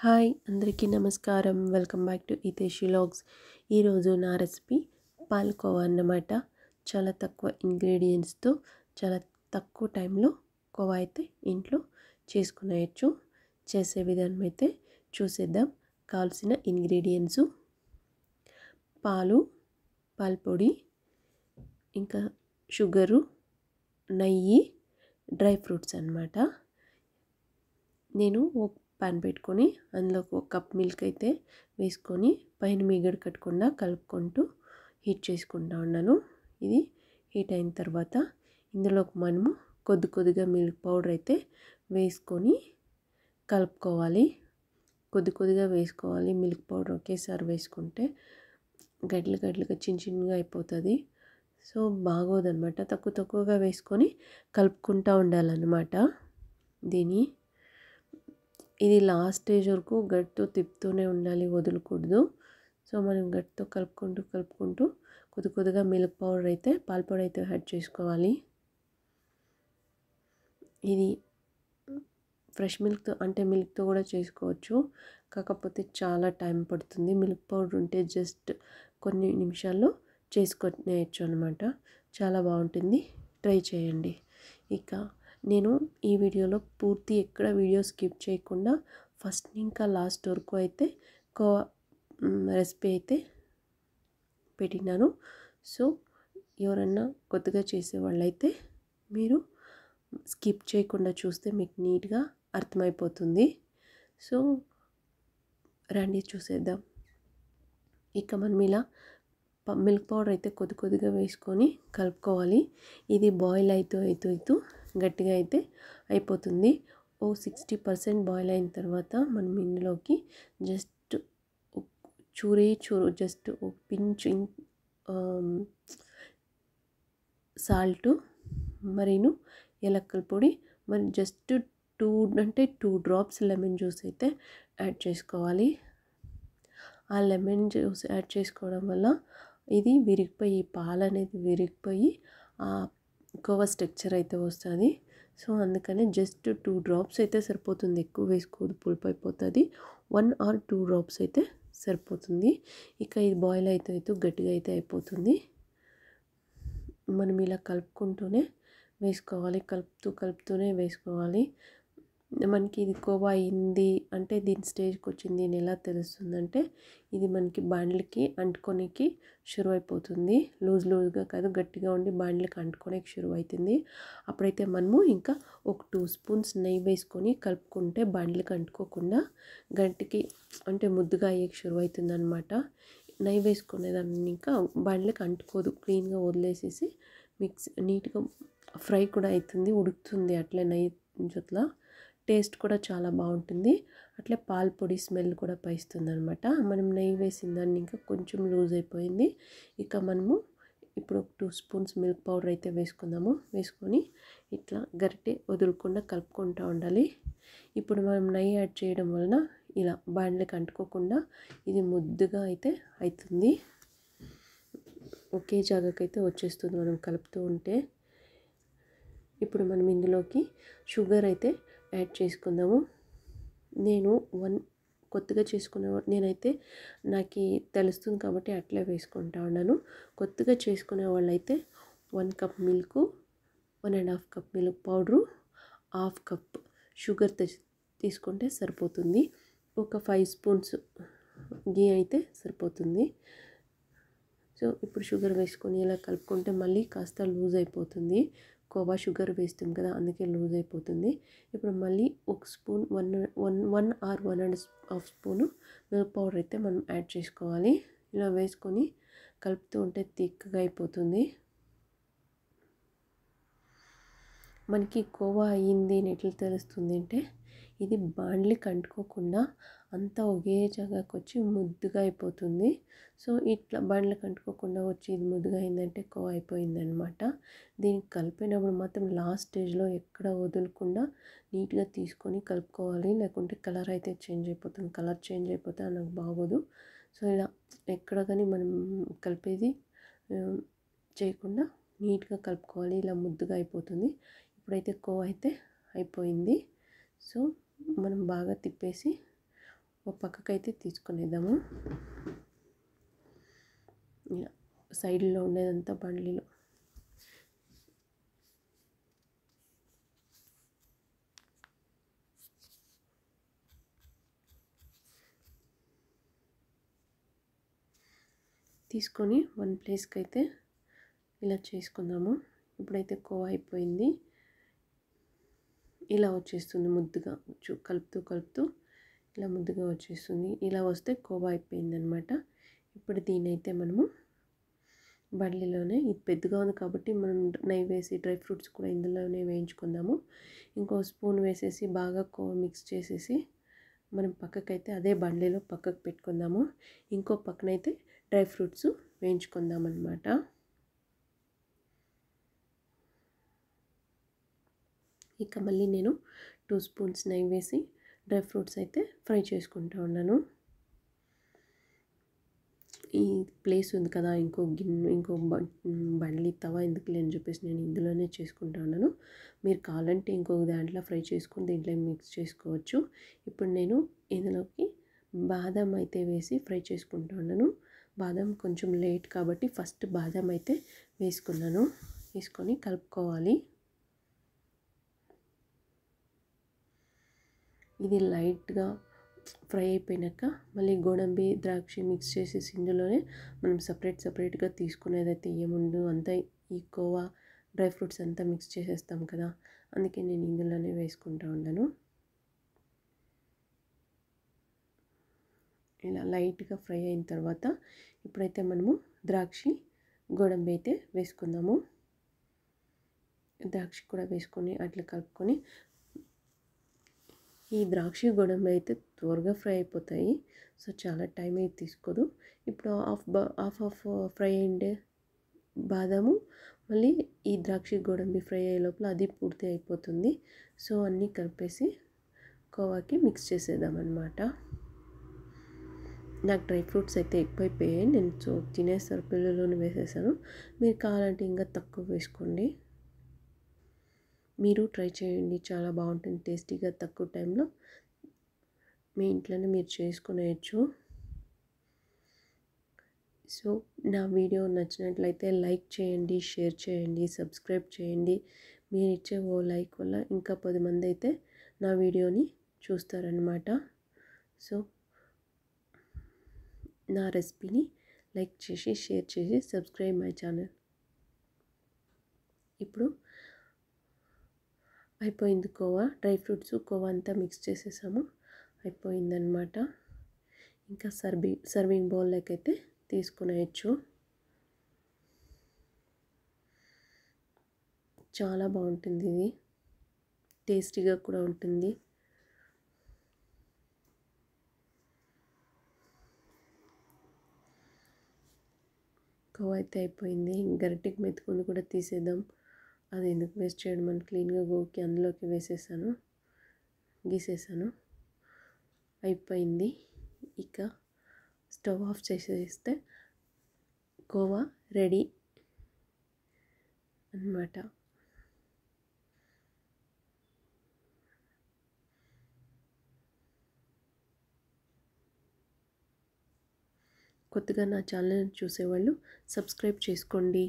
Hi అందరికీ నమస్కారం. Welcome back to Hitesh vlogs. ఈరోజు నా రెసిపీ పాలకోవా అన్నమాట. చాలా తక్కువ ఇంగ్రీడియంట్స్తో చాలా తక్కువ టైంలో కోవా అయితే ఇంట్లో చేసుకునేయచ్చు. చేసే విధానం అయితే చూసేద్దాం. కావాల్సిన ఇంగ్రీడియంట్స్ పాలు, పాలపొడి, ఇంకా షుగరు, నెయ్యి, డ్రై ఫ్రూట్స్ అన్నమాట. నేను ఒక పాన్ పెట్టుకొని అందులో ఒక కప్ మిల్క్ అయితే వేసుకొని పైన మీగడ కట్టకుండా కలుపుకుంటూ హీట్ చేసుకుంటా ఉన్నాను. ఇది హీట్ అయిన తర్వాత ఇందులోకి మనము కొద్దిగా మిల్క్ పౌడర్ అయితే వేసుకొని కలుపుకోవాలి. కొద్దిగా వేసుకోవాలి. మిల్క్ పౌడర్ ఒకేసారి వేసుకుంటే గడ్డలుగా చిన్నగా అయిపోతుంది. సో బాగోదన్నమాట. తక్కువగా వేసుకొని కలుపుకుంటూ ఉండాలన్నమాట. ఇది లాస్ట్ స్టేజ్ వరకు గట్టితో తిప్పుతూనే ఉండాలి, వదలకూడదు. సో మనం గట్టితో కలుపుకుంటూ కొద్దిగా మిల్క్ పౌడర్ అయితే పాలపొడి అయితే యాడ్ చేసుకోవాలి. ఇది ఫ్రెష్ మిల్క్తో అంటే మిల్క్తో కూడా చేసుకోవచ్చు, కాకపోతే చాలా టైం పడుతుంది. మిల్క్ పౌడర్ ఉంటే జస్ట్ కొన్ని నిమిషాల్లో చేసుకునేయచ్చు అనమాట. చాలా బాగుంటుంది, ట్రై చేయండి. ఇక నేను ఈ వీడియోలో పూర్తి ఎక్కడ వీడియో స్కిప్ చేయకుండా ఫస్ట్ ఇంకా లాస్ట్ వరకు అయితే రెసిపీ అయితే పెట్టినాను. సో ఎవరన్నా కొత్తగా చేసేవాళ్ళైతే మీరు స్కిప్ చేయకుండా చూస్తే మీకు నీట్గా అర్థమైపోతుంది. సో రండి చూసేద్దాం. ఇక మనం ఇలా మిల్క్ పౌడర్ అయితే కొద్దిగా వేసుకొని కలుపుకోవాలి. ఇది బాయిల్ అవుతూ గట్టిగా అయితే అయిపోతుంది. 60% బాయిల్ అయిన తర్వాత మనం ఇందులోకి జస్ట్ చూరు జస్ట్ ఒక పించ్ సాల్ట్ మరీను యాలక్కల పొడి, మరి జస్ట్ 2 డ్రాప్స్ లెమన్ జ్యూస్ అయితే యాడ్ చేసుకోవాలి. ఆ లెమన్ జ్యూస్ యాడ్ చేసుకోవడం వల్ల ఇది విరిగిపోయి పాలు అనేది విరిగిపోయి ఆ కోవా స్ట్రక్చర్ అయితే వస్తుంది. సో అందుకని జస్ట్ 2 డ్రాప్స్ అయితే సరిపోతుంది. ఎక్కువ వేసుకోదు, పులుపు అయిపోతుంది. 1 or 2 డ్రాప్స్ అయితే సరిపోతుంది. ఇక ఇది బాయిల్ అయితే గట్టిగా అయితే అయిపోతుంది. మనం ఇలా కలుపుకుంటూనే వేసుకోవాలి, కలుపుతూనే వేసుకోవాలి. మనకి ఇది కోవా అయింది అంటే దీని స్టేజ్కి వచ్చింది అని ఎలా తెలుస్తుందంటే ఇది మనకి బాండ్లకి అంటుకోనికి షురు అయిపోతుంది. లూజ్గా కాదు, గట్టిగా ఉండి బాండ్లకి అంటుకోనికి షురు అవుతుంది. అప్పుడైతే మనము ఇంకా ఒక 2 స్పూన్స్ నెయ్యి వేసుకొని కలుపుకుంటే బాండ్లకి అంటుకోకుండా గంటికి అంటే ముద్దుగా అయ్యేకి షురు అవుతుంది అనమాట. నెయ్యి వేసుకునేదాన్ని ఇంకా బాండ్లకి అంటుకోదు, క్లీన్గా వదిలేసేసి నీట్గా ఫ్రై కూడా అవుతుంది, ఉడుకుతుంది. అట్లే నెయ్యి జొత్ల టేస్ట్ కూడా చాలా బాగుంటుంది. అట్లే పాల పొడి స్మెల్ కూడా పైస్తుంది అనమాట. మనం నెయ్యి వేసిన దాన్ని ఇంకా కొంచెం లూజ్ అయిపోయింది. ఇక మనము ఇప్పుడు 2 స్పూన్స్ మిల్క్ పౌడర్ అయితే వేసుకుందాము. వేసుకొని ఇట్లా గరిటె వదులకుండా కలుపుకుంటూ ఉండాలి. ఇప్పుడు మనం నెయ్యి యాడ్ చేయడం వలన ఇలా బాండ్లకి అంటుకోకుండా ఇది ముద్దుగా అయితే అవుతుంది. ఒకే జాగాకైతే వచ్చేస్తుంది మనం కలుపుతూ ఉంటే. ఇప్పుడు మనం ఇందులోకి షుగర్ అయితే యాడ్ చేసుకుందాము. నేను కొత్తగా నేనైతే నాకు తెలుస్తుంది కాబట్టి అట్లే వేసుకుంటా ఉన్నాను. కొత్తగా చేసుకునే వాళ్ళైతే 1 cup milk, 1.5 cup milk powder, 1/2 cup sugar తీసుకుంటే సరిపోతుంది. ఒక 5 స్పూన్స్ గీ అయితే సరిపోతుంది. సో ఇప్పుడు షుగర్ వేసుకొని ఇలా కలుపుకుంటే మళ్ళీ కాస్త లూజ్ అయిపోతుంది. కోవా షుగర్ వేస్తాం కదా, అందుకే లూజ్ అయిపోతుంది. ఇప్పుడు మళ్ళీ ఒక spoon 1 or 1.5 spoon milk powder అయితే మనం యాడ్ చేసుకోవాలి. ఇలా వేసుకొని కలుపుతూ ఉంటే థిక్గా అయిపోతుంది. మనకి కోవా అయ్యింది అని ఎట్లా తెలుస్తుంది అంటే ఇది బాండ్లకి అంటుకోకుండా అంతా ఒకే జాగాకి వచ్చి ముద్దుగా అయిపోతుంది. సో ఇట్లా బాండ్లకి అంటుకోకుండా వచ్చి ఇది ముద్దుగా అయిందంటే కోవా అయిపోయింది అనమాట. దీనికి కలిపినప్పుడు మాత్రం లాస్ట్ స్టేజ్లో ఎక్కడ వదలకుండా నీట్గా తీసుకొని కలుపుకోవాలి, లేకుంటే కలర్ అయితే చేంజ్ అయిపోతుంది. కలర్ చేంజ్ అయిపోతే నాకు బాగోదు. సో ఇలా ఎక్కడ కానీ మనం కలిపేది చేయకుండా నీట్గా కలుపుకోవాలి. ఇలా ముద్దుగా అయిపోతుంది. ఇప్పుడైతే కోవా అయితే అయిపోయింది. సో మనం బాగా తిప్పేసి ఒక పక్కకైతే తీసుకునేద్దాము. ఇలా సైడ్లో ఉండేదంతా బండ్లీలో తీసుకొని వన్ ప్లేస్కి అయితే ఇలా చేసుకుందాము. ఇప్పుడైతే కోవా అయిపోయింది. ఇలా వచ్చేస్తుంది ముద్దుగా, కలుపుతూ ఇలా ముద్దుగా వచ్చేస్తుంది. ఇలా వస్తే కోవా అయిపోయిందనమాట. ఇప్పుడు దీనైతే మనము బండ్లీలోనే, ఇది పెద్దగా ఉంది కాబట్టి మనం నెయ్యి వేసి డ్రై ఫ్రూట్స్ కూడా ఇందులోనే వేయించుకుందాము. ఇంకో స్పూన్ వేసేసి బాగా కోవా మిక్స్ చేసేసి మనం పక్కకైతే అదే బండ్లీలో పక్కకు పెట్టుకుందాము. ఇంకో పక్కనైతే డ్రై ఫ్రూట్స్ వేయించుకుందాం అన్నమాట. ఇక మళ్ళీ నేను 2 స్పూన్స్ నెయ్యి వేసి డ్రై ఫ్రూట్స్ అయితే ఫ్రై చేసుకుంటూ ఉన్నాను. ఈ ప్లేస్ ఉంది కదా, ఇంకో బండ్లీ తవా ఎందుకులే అని చెప్పేసి నేను ఇందులోనే చేసుకుంటా ఉన్నాను. మీరు కావాలంటే ఇంకొక దాంట్లో ఫ్రై చేసుకొని దీంట్లో మిక్స్ చేసుకోవచ్చు. ఇప్పుడు నేను ఇందులోకి బాదం అయితే వేసి ఫ్రై చేసుకుంటా ఉన్నాను. బాదం కొంచెం లేట్ కాబట్టి ఫస్ట్ బాదం అయితే వేసుకున్నాను. వేసుకొని కలుపుకోవాలి. ఇది లైట్గా ఫ్రై అయిపోయినాక మళ్ళీ గోడంబి ద్రాక్ష మిక్స్ చేసేసి ఇందులోనే మనం సపరేట్గా తీసుకునేదైతే ఏముండు అంతా ఈ కోవా డ్రై ఫ్రూట్స్ అంతా మిక్స్ చేసేస్తాం కదా, అందుకే నేను ఇందులోనే వేసుకుంటూ ఉన్నాను. ఇలా లైట్గా ఫ్రై అయిన తర్వాత ఇప్పుడైతే మనము ద్రాక్షి గోడంబి అయితే వేసుకుందాము. ద్రాక్ష కూడా వేసుకొని అట్లా కలుపుకొని, ఈ ద్రాక్ష గోడంబి అయితే త్వరగా ఫ్రై అయిపోతాయి, సో చాలా టైం అయితే తీసుకోదు. ఇప్పుడు హాఫ్ ఫ్రై అయ్యిండే బాదాము మళ్ళీ ఈ ద్రాక్ష గోడంబి ఫ్రై అయ్యే లోపల అది పూర్తి అయిపోతుంది. సో అన్నీ కలిపేసి కోవాకి మిక్స్ చేసేద్దాం అన్నమాట. నాకు డ్రై ఫ్రూట్స్ అయితే ఎక్కువైపోయాయి, నేను తినేస్తారు పిల్లలను వేసేసాను. మీరు కావాలంటే ఇంకా తక్కువ వేసుకోండి. మీరు ట్రై చేయండి, చాలా బాగుంటుంది టేస్టీగా. తక్కువ టైంలో మీ ఇంట్లోనే మీరు చేసుకునేయచ్చు. సో నా వీడియో నచ్చినట్లయితే లైక్ చేయండి, షేర్ చేయండి, సబ్స్క్రైబ్ చేయండి. మీరు ఇచ్చే ఓ లైక్ వల్ల ఇంకా 10 మంది అయితే నా వీడియోని చూస్తారనమాట. సో నా రెసిపీని లైక్ చేసి షేర్ చేసి సబ్స్క్రైబ్ మై ఛానల్. ఇప్పుడు అయిపోయింది కోవా, డ్రై ఫ్రూట్స్ కోవా అంతా మిక్స్ చేసేసాము, అయిపోయిందనమాట. ఇంకా సర్వింగ్ బౌల్లోకి అయితే తీసుకునేయచ్చు. చాలా బాగుంటుంది, ఇది టేస్టీగా కూడా ఉంటుంది. కోవా అయితే అయిపోయింది. గరిటెకి మెతుకుని కూడా తీసేద్దాం, అది ఎందుకు వేస్ట్ చేయడం అని క్లీన్గా గోకి అందులోకి గీసేసాను. అయిపోయింది. ఇక స్టవ్ ఆఫ్ చేసేస్తే కోవా రెడీ అన్నమాట. కొత్తగా నా ఛానల్ చూసేవాళ్ళు సబ్స్క్రైబ్ చేసుకోండి.